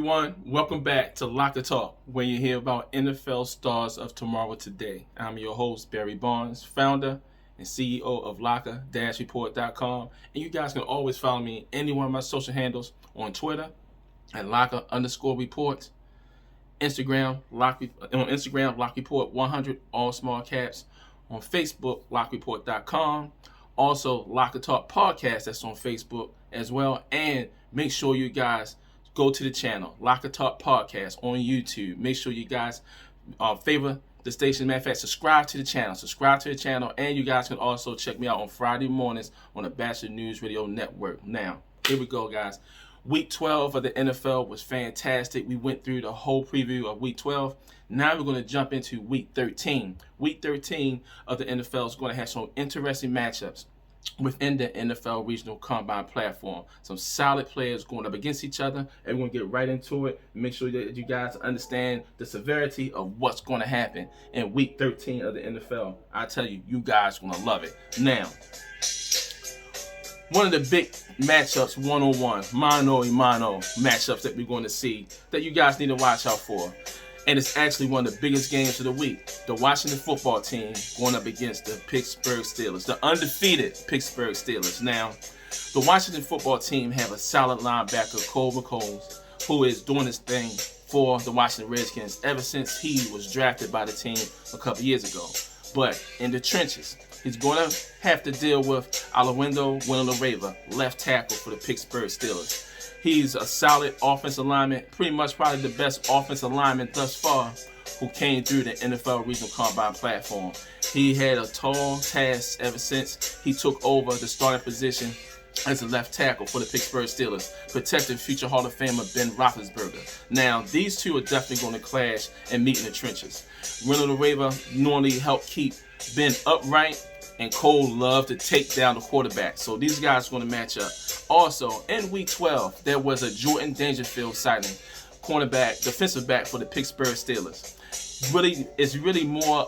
everyone. Welcome back to Locker Talk, where you hear about NFL stars of tomorrow today. I'm your host, Barry Barnes, founder and CEO of Locker-Report.com. And you guys can always follow me in any one of my social handles on Twitter at Locker_Report, Instagram, Lock Report 100, all small caps, on Facebook, LockReport.com. Also, Locker Talk Podcast, that's on Facebook as well. And make sure you guys go to the channel, Locker Talk Podcast on YouTube. Make sure you guys favor the station. Matter of fact, subscribe to the channel. And you guys can also check me out on Friday mornings on the Bachelor News Radio Network. Now, here we go, guys. Week 12 of the NFL was fantastic. We went through the whole preview of Week 12. Now we're going to jump into Week 13. Week 13 of the NFL is going to have some interesting matchups within the NFL Regional Combine platform. Some solid players going up against each other, and we're going to get right into it. Make sure that you guys understand the severity of what's going to happen in Week 13 of the NFL. I tell you, you guys are going to love it. Now, one of the big matchups, one-on-one, mano-a-mano matchups that we're going to see that you guys need to watch out for. And it's actually one of the biggest games of the week. The Washington football team going up against the Pittsburgh Steelers, the undefeated Pittsburgh Steelers. Now, the Washington football team have a solid linebacker, Cole McCombs, who is doing his thing for the Washington Redskins ever since he was drafted by the team a couple years ago. But in the trenches, he's going to have to deal with Alawendo Winneloreva, left tackle for the Pittsburgh Steelers. He's a solid offensive lineman, pretty much probably the best offensive lineman thus far who came through the NFL Regional Combine platform. He had a tall task ever since he took over the starting position as a left tackle for the Pittsburgh Steelers, protecting future Hall of Famer Ben Roethlisberger. Now, these two are definitely going to clash and meet in the trenches. Winneloreva normally helped keep Ben upright, and Cole loved to take down the quarterback. So these guys are going to match up. Also, in Week 12, there was a Jordan Dangerfield sighting, cornerback, defensive back for the Pittsburgh Steelers. He's more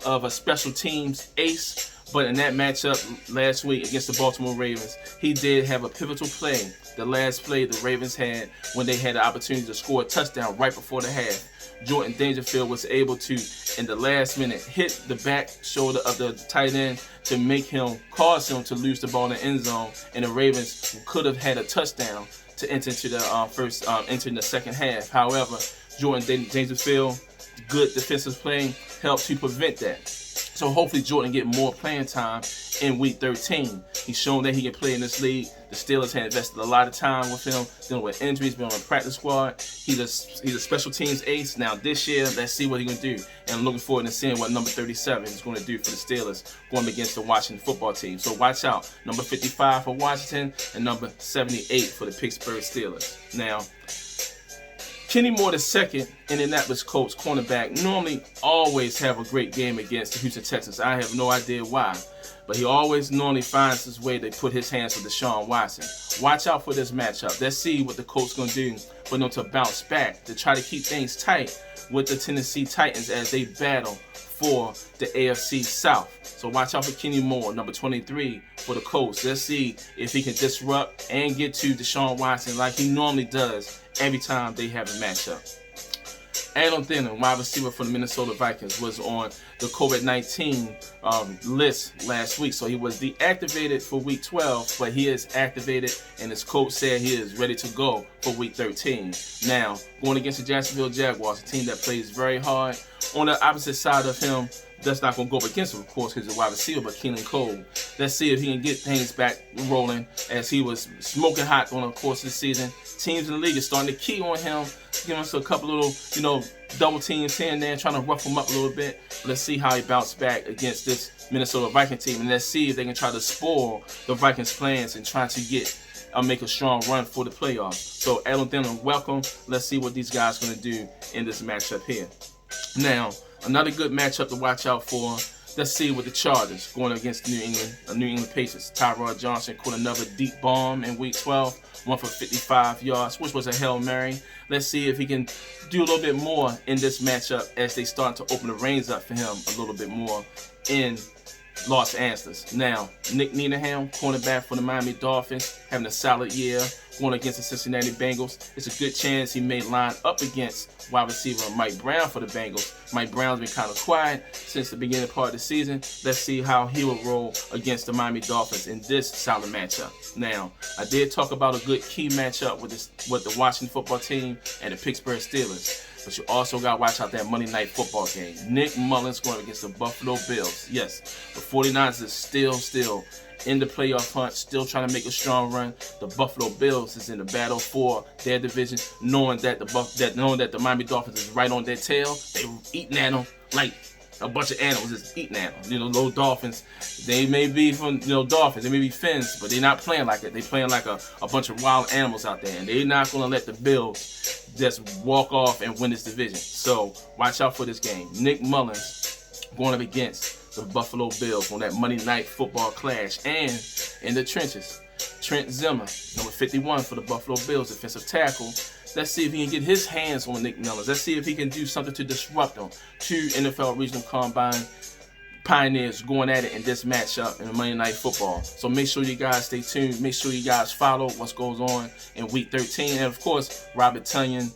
of a special teams ace. But in that matchup last week against the Baltimore Ravens, he did have a pivotal play. The last play the Ravens had when they had the opportunity to score a touchdown right before the half. Jordan Dangerfield was able to, in the last minute, hit the back shoulder of the tight end to cause him to lose the ball in the end zone, and the Ravens could have had a touchdown to enter into the second half. However, Jordan Dangerfield, good defensive play, helped to prevent that. So hopefully Jordan get more playing time in Week 13. He's shown that he can play in this league. The Steelers had invested a lot of time with him, dealing with injuries, been on the practice squad. He's a special teams ace. Now this year, let's see what he's going to do. And I'm looking forward to seeing what number 37 is going to do for the Steelers going against the Washington football team. So watch out. Number 55 for Washington and number 78 for the Pittsburgh Steelers. Now, Kenny Moore II, Indianapolis Colts cornerback, normally always have a great game against the Houston Texans. I have no idea why, but he always normally finds his way to put his hands with Deshaun Watson. Watch out for this matchup. Let's see what the Colts going to do for them to bounce back, to try to keep things tight with the Tennessee Titans as they battle for the AFC South. So watch out for Kenny Moore, number 23 for the Colts. Let's see if he can disrupt and get to Deshaun Watson like he normally does every time they have a matchup. Adam Thielen, wide receiver for the Minnesota Vikings, was on the COVID-19 list last week. So he was deactivated for Week 12, but he is activated, and his coach said he is ready to go for Week 13. Now, going against the Jacksonville Jaguars, a team that plays very hard. On the opposite side of him, that's not going to go up against him, of course, because he's a wide receiver, but Keelan Cole. Let's see if he can get things back rolling as he was smoking hot on the course of the season. Teams in the league are starting to key on him, giving us a couple little, double teams here and there, trying to rough him up a little bit. Let's see how he bounces back against this Minnesota Viking team, and let's see if they can try to spoil the Vikings' plans and try to make a strong run for the playoffs. So, Adam Thielen, welcome. Let's see what these guys are going to do in this matchup here. Now, another good matchup to watch out for. Let's see with the Chargers going against New England Patriots. Tyrod Johnson caught another deep bomb in Week 12, one for 55 yards, which was a Hail Mary. Let's see if he can do a little bit more in this matchup as they start to open the reins up for him a little bit more in lost answers. Now, Nick Needham, cornerback for the Miami Dolphins, having a solid year, going against the Cincinnati Bengals. It's a good chance he may line up against wide receiver Mike Brown for the Bengals. Mike Brown's been kind of quiet since the beginning part of the season. Let's see how he will roll against the Miami Dolphins in this solid matchup. Now, I did talk about a good key matchup with the Washington football team and the Pittsburgh Steelers. But you also got to watch out that Monday Night Football game. Nick Mullins going against the Buffalo Bills. Yes, the 49ers is still in the playoff hunt, still trying to make a strong run. The Buffalo Bills is in the battle for their division, knowing that the Miami Dolphins is right on their tail. They eating at them like a bunch of animals is eating at them. You know, those Dolphins, they may be from, Dolphins, they may be Finns, but they're not playing like it. They're playing like a bunch of wild animals out there, and they're not going to let the Bills just walk off and win this division. So watch out for this game. Nick Mullins going up against the Buffalo Bills on that Monday Night Football clash. And in the trenches, Trent Zimmer, number 51 for the Buffalo Bills, defensive tackle. Let's see if he can get his hands on Nick Mullins. Let's see if he can do something to disrupt him. Two NFL Regional Combine pioneers going at it in this matchup in the Monday Night Football. So make sure you guys stay tuned. Make sure you guys follow what goes on in Week 13. And, of course, Robert Tonyan,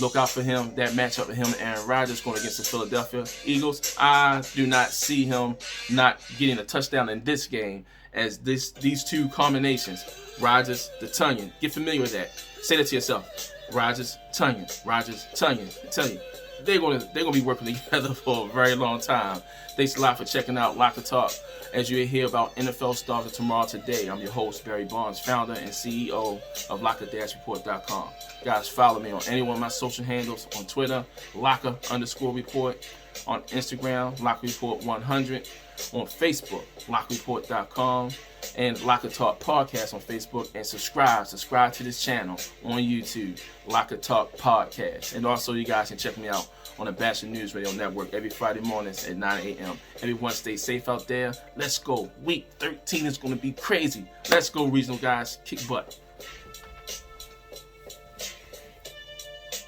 look out for him. That matchup with him and Aaron Rodgers going against the Philadelphia Eagles. I do not see him not getting a touchdown in this game, as these two combinations, Rodgers to Tonyan. Get familiar with that. Say that to yourself. Rodgers, Tonyan. Rodgers, Tonyan. I tell you, they're gonna be working together for a very long time. Thanks a lot for checking out Locker Talk. As you hear about NFL stars of tomorrow today, I'm your host, Barry Barnes, founder and CEO of Locker-Report.com. Guys, follow me on any one of my social handles on Twitter, Locker_Report, on Instagram, Locker Report 100, on Facebook, LockerReport.com, and Locker Talk Podcast on Facebook, and subscribe to this channel on YouTube, Locker Talk Podcast. And also, you guys can check me out on the Bachelor News Radio Network every Friday mornings at 9 a.m. Everyone stay safe out there. Let's go. Week 13 is going to be crazy. Let's go, regional guys. Kick butt.